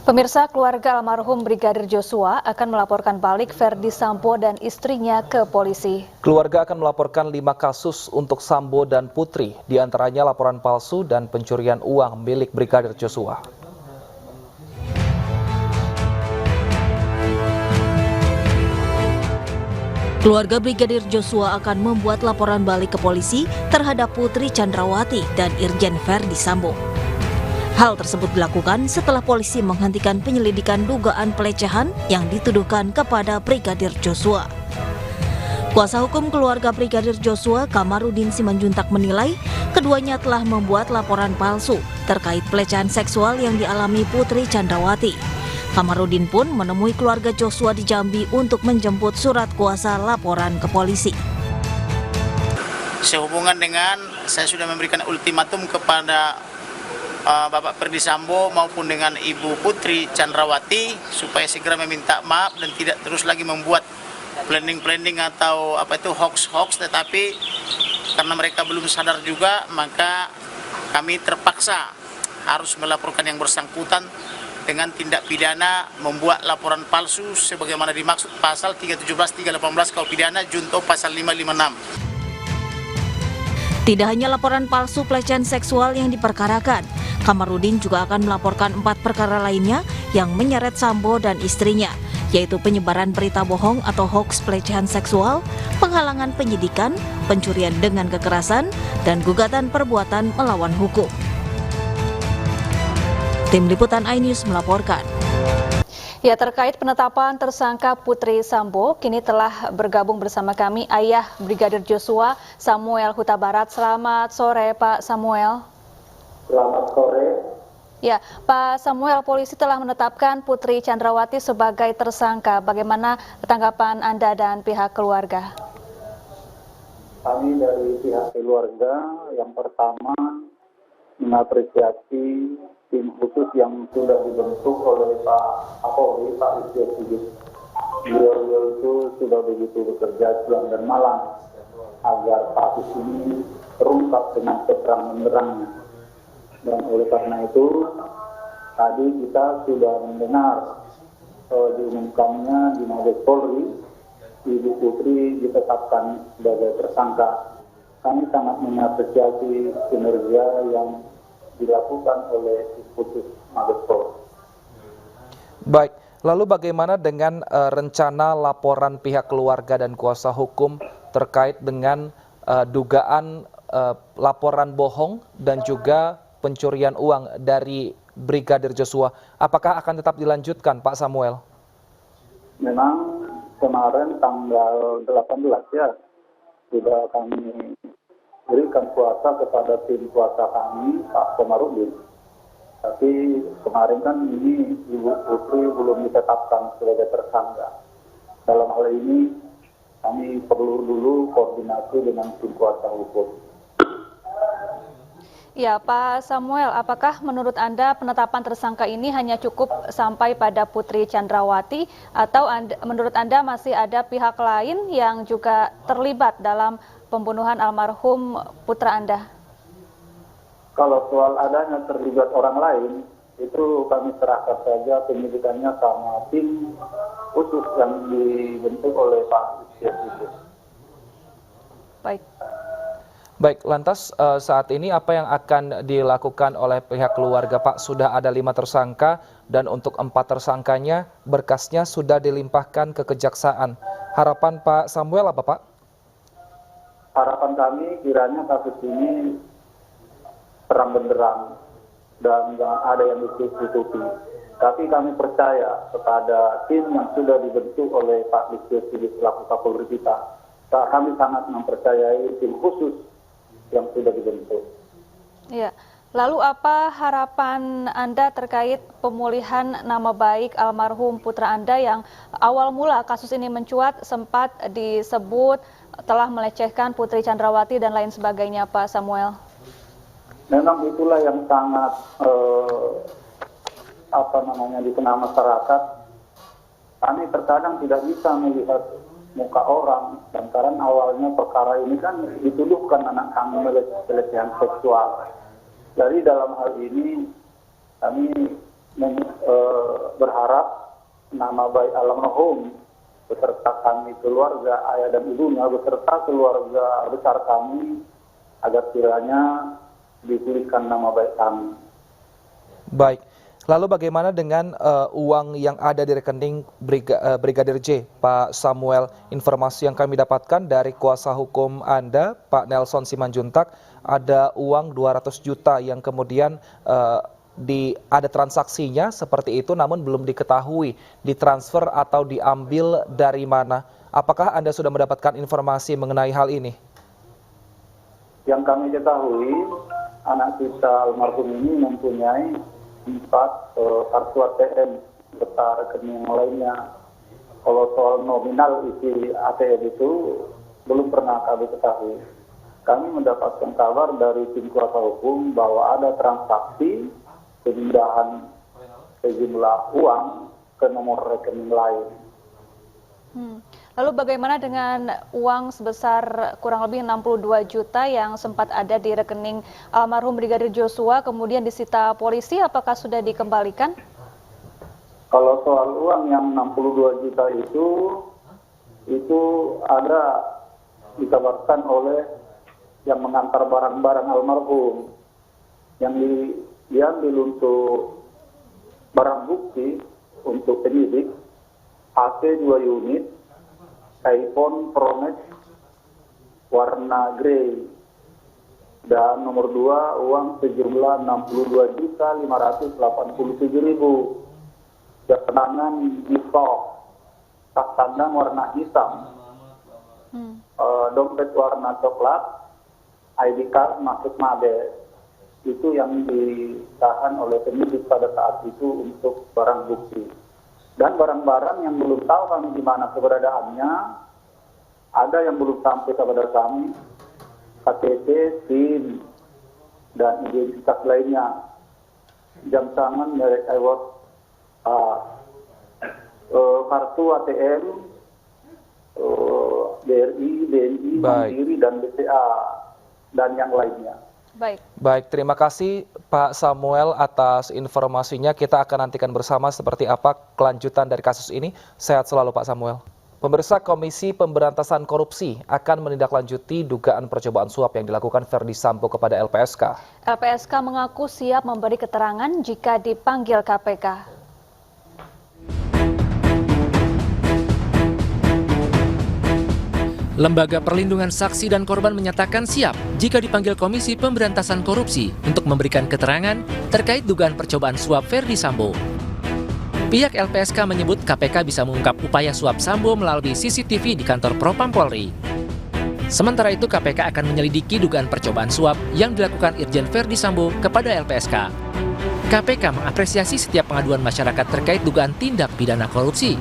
Pemirsa, keluarga almarhum Brigadir Joshua akan melaporkan balik Verdi Sambo dan istrinya ke polisi. Keluarga akan melaporkan 5 kasus untuk Sambo dan Putri, diantaranya laporan palsu dan pencurian uang milik Brigadir Joshua. Keluarga Brigadir Joshua akan membuat laporan balik ke polisi terhadap Putri Chandrawati dan Irjen Verdi Sambo. Hal tersebut dilakukan setelah polisi menghentikan penyelidikan dugaan pelecehan yang dituduhkan kepada Brigadir Joshua. Kuasa hukum keluarga Brigadir Joshua, Kamarudin Simanjuntak, menilai keduanya telah membuat laporan palsu terkait pelecehan seksual yang dialami Putri Chandrawati. Kamarudin pun menemui keluarga Joshua di Jambi untuk menjemput surat kuasa laporan ke polisi. Sehubungan dengan saya sudah memberikan ultimatum kepada Bapak Verdi Sambo maupun dengan Ibu Putri Chandrawati supaya segera meminta maaf dan tidak terus lagi membuat planning atau hoax, tetapi karena mereka belum sadar juga, maka kami terpaksa harus melaporkan yang bersangkutan dengan tindak pidana membuat laporan palsu sebagaimana dimaksud pasal 317, 318 KUH pidana junto pasal 556. Tidak hanya laporan palsu pelecehan seksual yang diperkarakan, Kamarudin juga akan melaporkan 4 perkara lainnya yang menyeret Sambo dan istrinya, yaitu penyebaran berita bohong atau hoax pelecehan seksual, penghalangan penyidikan, pencurian dengan kekerasan, dan gugatan perbuatan melawan hukum. Tim Liputan iNews melaporkan. Ya, terkait penetapan tersangka Putri Sambo, kini telah bergabung bersama kami ayah Brigadir Joshua, Samuel Huta Barat. Selamat sore, Pak Samuel. Selamat sore. Ya, Pak Samuel, polisi telah menetapkan Putri Chandrawati sebagai tersangka. Bagaimana tanggapan Anda dan pihak keluarga? Kami dari pihak keluarga yang pertama mengapresiasi tim khusus yang sudah dibentuk oleh Pak Kapolri, Pak Listio Sigit. Beliau itu sudah begitu bekerja siang dan malam agar kasus ini terungkap dengan terang-benderangnya. Dan oleh karena itu, tadi kita sudah mendengar diumumkannya di Mabes Polri, Ibu Putri ditetapkan sebagai tersangka. Kami sangat mengapresiasi kinerja yang dilakukan oleh khusus Mabes Polri. Baik, lalu bagaimana dengan rencana laporan pihak keluarga dan kuasa hukum terkait dengan dugaan laporan bohong dan juga pencurian uang dari Brigadir Joshua? Apakah akan tetap dilanjutkan, Pak Samuel? Memang kemarin tanggal 18 ya, sudah kami berikan kuasa kepada tim kuasa kami, Pak Kamarudin. Tapi kemarin kan ini Ibu Putri belum ditetapkan sebagai tersangka. Dalam hal ini kami perlu dulu koordinasi dengan tim kuasa hukum. Ya, Pak Samuel, apakah menurut Anda penetapan tersangka ini hanya cukup sampai pada Putri Chandrawati atau menurut Anda masih ada pihak lain yang juga terlibat dalam pembunuhan almarhum putra Anda? Kalau soal adanya terlibat orang lain, itu kami serahkan saja penyidikannya sama tim khusus yang dibentuk oleh Pak Listio Sigit. Baik, lantas saat ini apa yang akan dilakukan oleh pihak keluarga, Pak? Sudah ada 5 tersangka dan untuk 4 tersangkanya berkasnya sudah dilimpahkan ke kejaksaan. Harapan Pak Samuel apa, Pak? Harapan kami kiranya kasus ini terang benderang dan nggak ada yang ditutupi. Tapi kami percaya kepada tim yang sudah dibentuk oleh Pak Listio Sigit selaku Kapolri kita. Kami sangat mempercayai tim khusus yang sudah dibentuk. Ya. Lalu apa harapan Anda terkait pemulihan nama baik almarhum putra Anda yang awal mula kasus ini mencuat sempat disebut telah melecehkan Putri Chandrawati dan lain sebagainya, Pak Samuel? Memang itulah yang sangat dikenal masyarakat. Kami terkadang tidak bisa melihat muka orang, dan karena awalnya perkara ini kan dituduhkan anak kami pelecehan seksual. Jadi dalam hal ini kami berharap nama baik almarhum beserta kami keluarga ayah dan ibunya beserta keluarga besar kami agar kiranya dipulihkan nama baik kami. Baik, lalu bagaimana dengan uang yang ada di rekening Brigadir J, Pak Samuel? Informasi yang kami dapatkan dari kuasa hukum Anda, Pak Nelson Simanjuntak, ada uang 200 juta yang kemudian ada transaksinya seperti itu, namun belum diketahui ditransfer atau diambil dari mana. Apakah Anda sudah mendapatkan informasi mengenai hal ini? Yang kami ketahui, anak kita almarhum ini mempunyai 4 kartu ATM serta rekening lainnya. Kalau soal nominal isi ATM itu belum pernah kami ketahui. Kami mendapatkan kabar dari tim kuasa hukum bahwa ada transaksi pemindahan sejumlah uang ke nomor rekening lain. Lalu bagaimana dengan uang sebesar kurang lebih 62 juta yang sempat ada di rekening almarhum Brigadir Joshua kemudian disita polisi, apakah sudah dikembalikan? Kalau soal uang yang 62 juta itu ada dikabarkan oleh yang mengantar barang-barang almarhum yang diambil untuk barang bukti untuk penyidik, HP 2 unit, iPhone Pro Max warna grey, dan nomor 2 uang sejumlah 62.587.000, ketenangan di stok, tas tandang warna hitam, dompet warna coklat, ID card masuk Mabes. Itu yang ditahan oleh penyidik pada saat itu untuk barang bukti. Dan barang-barang yang belum tahu kami di mana keberadaannya, ada yang belum sampai kepada kami, KTP, SIM, dan identitas lainnya. Jam tangan merek iWatch, kartu ATM, BRI, BNI, Mandiri, dan BCA, dan yang lainnya. Baik, terima kasih Pak Samuel atas informasinya. Kita akan nantikan bersama seperti apa kelanjutan dari kasus ini. Sehat selalu Pak Samuel. Pemirsa, Komisi Pemberantasan Korupsi akan menindaklanjuti dugaan percobaan suap yang dilakukan Ferdy Sambo kepada LPSK. LPSK mengaku siap memberi keterangan jika dipanggil KPK. Lembaga Perlindungan Saksi dan Korban menyatakan siap jika dipanggil Komisi Pemberantasan Korupsi untuk memberikan keterangan terkait dugaan percobaan suap Ferdy Sambo. Pihak LPSK menyebut KPK bisa mengungkap upaya suap Sambo melalui CCTV di kantor Propam Polri. Sementara itu KPK akan menyelidiki dugaan percobaan suap yang dilakukan Irjen Ferdy Sambo kepada LPSK. KPK mengapresiasi setiap pengaduan masyarakat terkait dugaan tindak pidana korupsi.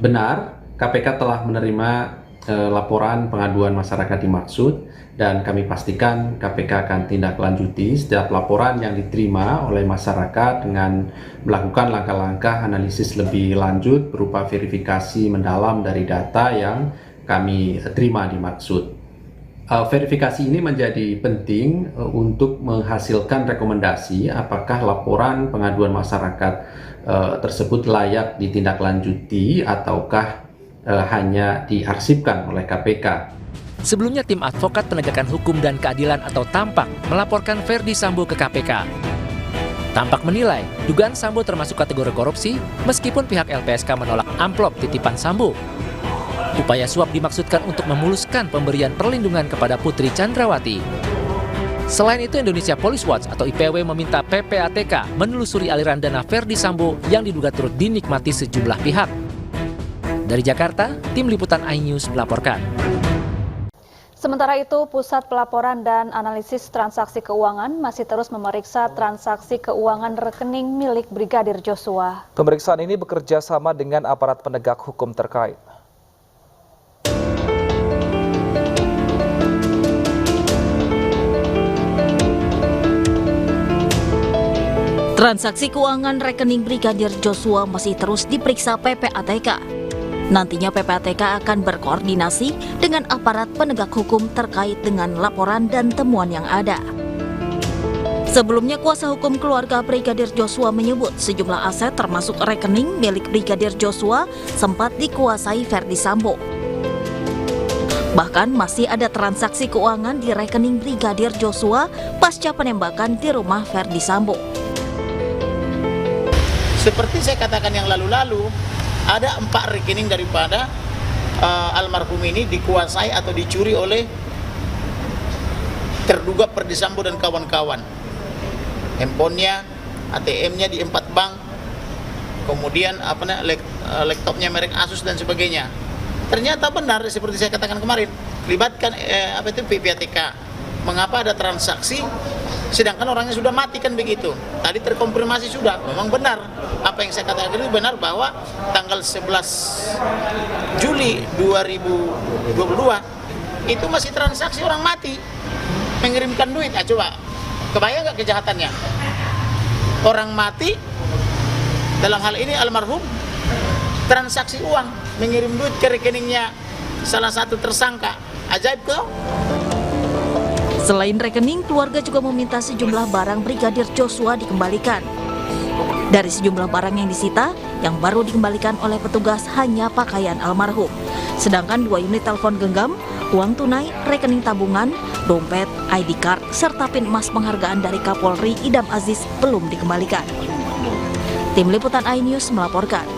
Benar. KPK telah menerima laporan pengaduan masyarakat dimaksud dan kami pastikan KPK akan tindak lanjuti setiap laporan yang diterima oleh masyarakat dengan melakukan langkah-langkah analisis lebih lanjut berupa verifikasi mendalam dari data yang kami terima dimaksud. Verifikasi ini menjadi penting untuk menghasilkan rekomendasi apakah laporan pengaduan masyarakat tersebut layak ditindaklanjuti ataukah hanya diarsipkan oleh KPK. Sebelumnya tim advokat penegakan hukum dan keadilan atau Tampak melaporkan Ferdy Sambo ke KPK. Tampak menilai dugaan Sambo termasuk kategori korupsi meskipun pihak LPSK menolak amplop titipan Sambo. Upaya suap dimaksudkan untuk memuluskan pemberian perlindungan kepada Putri Chandrawati. Selain itu, Indonesia Police Watch atau IPW meminta PPATK menelusuri aliran dana Ferdy Sambo yang diduga turut dinikmati sejumlah pihak. Dari Jakarta, tim liputan iNews melaporkan. Sementara itu, Pusat Pelaporan dan Analisis Transaksi Keuangan masih terus memeriksa transaksi keuangan rekening milik Brigadir Joshua. Pemeriksaan ini bekerja sama dengan aparat penegak hukum terkait. Transaksi keuangan rekening Brigadir Joshua masih terus diperiksa PPATK. Nantinya PPATK akan berkoordinasi dengan aparat penegak hukum terkait dengan laporan dan temuan yang ada. Sebelumnya, kuasa hukum keluarga Brigadir Joshua menyebut sejumlah aset termasuk rekening milik Brigadir Joshua sempat dikuasai Ferdi Sambo. Bahkan masih ada transaksi keuangan di rekening Brigadir Joshua pasca penembakan di rumah Ferdi Sambo. Seperti saya katakan yang lalu-lalu, ada 4 rekening daripada almarhum ini dikuasai atau dicuri oleh terduga Ferdi Sambo dan kawan-kawan. Handphonenya, ATM-nya di 4 bank, kemudian laptopnya merek Asus dan sebagainya. Ternyata benar seperti saya katakan kemarin, libatkan PPATK. Mengapa ada transaksi sedangkan orangnya sudah mati kan begitu. Tadi terkonfirmasi sudah, memang benar apa yang saya katakan itu benar, bahwa tanggal 11 Juli 2022 itu masih transaksi orang mati mengirimkan duit. Coba kebayang nggak kejahatannya? Orang mati, dalam hal ini almarhum, transaksi uang, mengirim duit ke rekeningnya salah satu tersangka. Ajaib kok. Selain rekening, keluarga juga meminta sejumlah barang Brigadir Joshua dikembalikan. Dari sejumlah barang yang disita, yang baru dikembalikan oleh petugas hanya pakaian almarhum. Sedangkan 2 unit telepon genggam, uang tunai, rekening tabungan, dompet, ID card, serta pin emas penghargaan dari Kapolri Idam Aziz belum dikembalikan. Tim Liputan iNews melaporkan.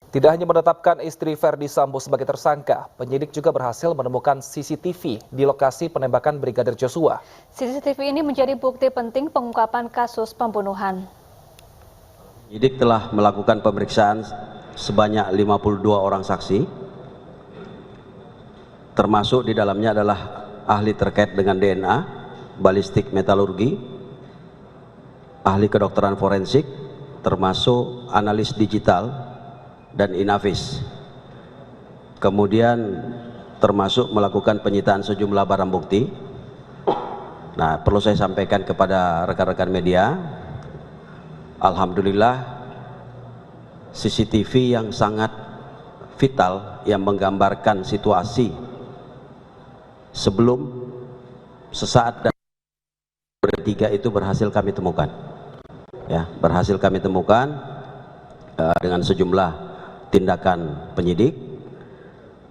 Tidak hanya menetapkan istri Ferdi Sambo sebagai tersangka, penyidik juga berhasil menemukan CCTV di lokasi penembakan Brigadir Joshua. CCTV ini menjadi bukti penting pengungkapan kasus pembunuhan. Penyidik telah melakukan pemeriksaan sebanyak 52 orang saksi, termasuk di dalamnya adalah ahli terkait dengan DNA, balistik metalurgi, ahli kedokteran forensik, termasuk analis digital, dan Inavis. Kemudian termasuk melakukan penyitaan sejumlah barang bukti. Nah, perlu saya sampaikan kepada rekan-rekan media, alhamdulillah CCTV yang sangat vital yang menggambarkan situasi sebelum, sesaat dan bertiga itu berhasil kami temukan. Ya, berhasil kami temukan dengan sejumlah tindakan penyidik.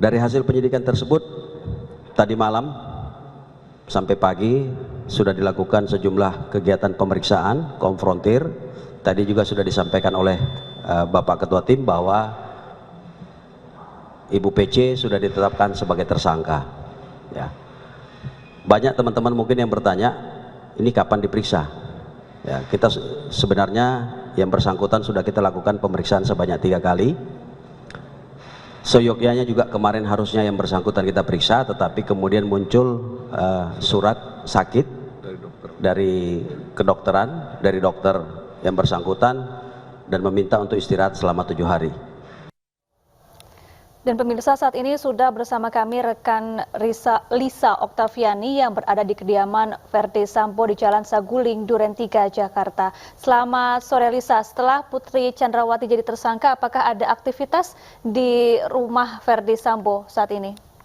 Dari hasil penyidikan tersebut, tadi malam sampai pagi sudah dilakukan sejumlah kegiatan pemeriksaan, konfrontir. Tadi juga sudah disampaikan oleh Bapak Ketua Tim bahwa Ibu PC sudah ditetapkan sebagai tersangka. Ya. Banyak teman-teman mungkin yang bertanya, ini kapan diperiksa? Ya, kita sebenarnya yang bersangkutan sudah kita lakukan pemeriksaan sebanyak 3 kali. Seyogyanya juga kemarin harusnya yang bersangkutan kita periksa, tetapi kemudian muncul surat sakit dari kedokteran, dari dokter yang bersangkutan, dan meminta untuk istirahat selama 7 hari. Dan pemirsa, saat ini sudah bersama kami rekan Lisa Oktaviani yang berada di kediaman Ferdi Sambo di Jalan Saguling, Duren 3, Jakarta. Selamat sore Lisa, setelah Putri Chandrawati jadi tersangka, apakah ada aktivitas di rumah Ferdi Sambo saat ini?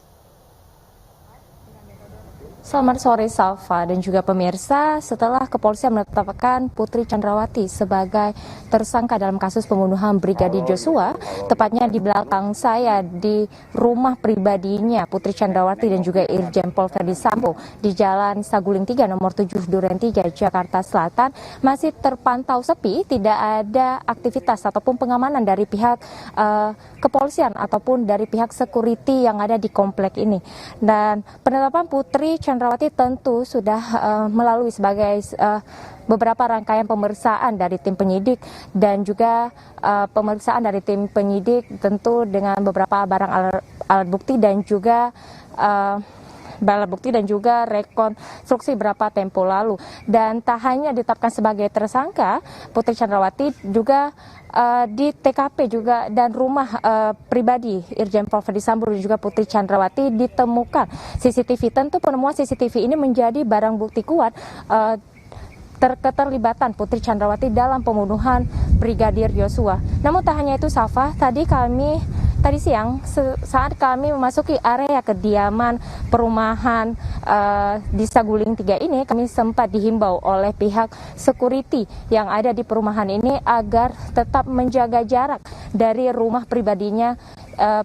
Selamat sore Salva dan juga pemirsa. Setelah kepolisian menetapkan Putri Chandrawati sebagai tersangka dalam kasus pembunuhan Brigadir Joshua, tepatnya di belakang saya di rumah pribadinya Putri Chandrawati dan juga Irjen Pol Ferdi Sambo di Jalan Saguling 3 nomor 7 Duren 3 Jakarta Selatan, masih terpantau sepi, tidak ada aktivitas ataupun pengamanan dari pihak kepolisian ataupun dari pihak security yang ada di komplek ini. Dan penetapan Putri Chandrawati tentu sudah melalui sebagai beberapa rangkaian pemeriksaan dari tim penyidik dan juga pemeriksaan dari tim penyidik tentu dengan beberapa barang alat bukti dan juga barang bukti dan juga rekonstruksi berapa tempo lalu. Dan tak hanya ditetapkan sebagai tersangka, Putri Chandrawati juga di TKP juga dan rumah pribadi Irjen Pol Ferdi Sambo dan juga Putri Chandrawati ditemukan CCTV. Tentu penemuan CCTV ini menjadi barang bukti kuat keterlibatan Putri Chandrawati dalam pembunuhan Brigadir Joshua. Namun tak hanya itu, Safa, tadi kami tadi siang saat kami memasuki area kediaman perumahan di Saguling 3 ini, kami sempat dihimbau oleh pihak security yang ada di perumahan ini agar tetap menjaga jarak dari rumah pribadinya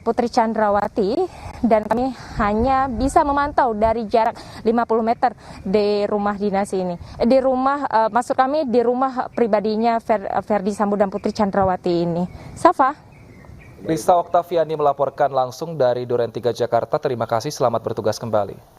Putri Chandrawati, dan kami hanya bisa memantau dari jarak 50 meter di rumah dinas ini. Di rumah, maksud kami di rumah pribadinya Ferdi Sambo dan Putri Chandrawati ini. Safa. Rista Oktaviani melaporkan langsung dari Duren 3 Jakarta. Terima kasih, selamat bertugas kembali.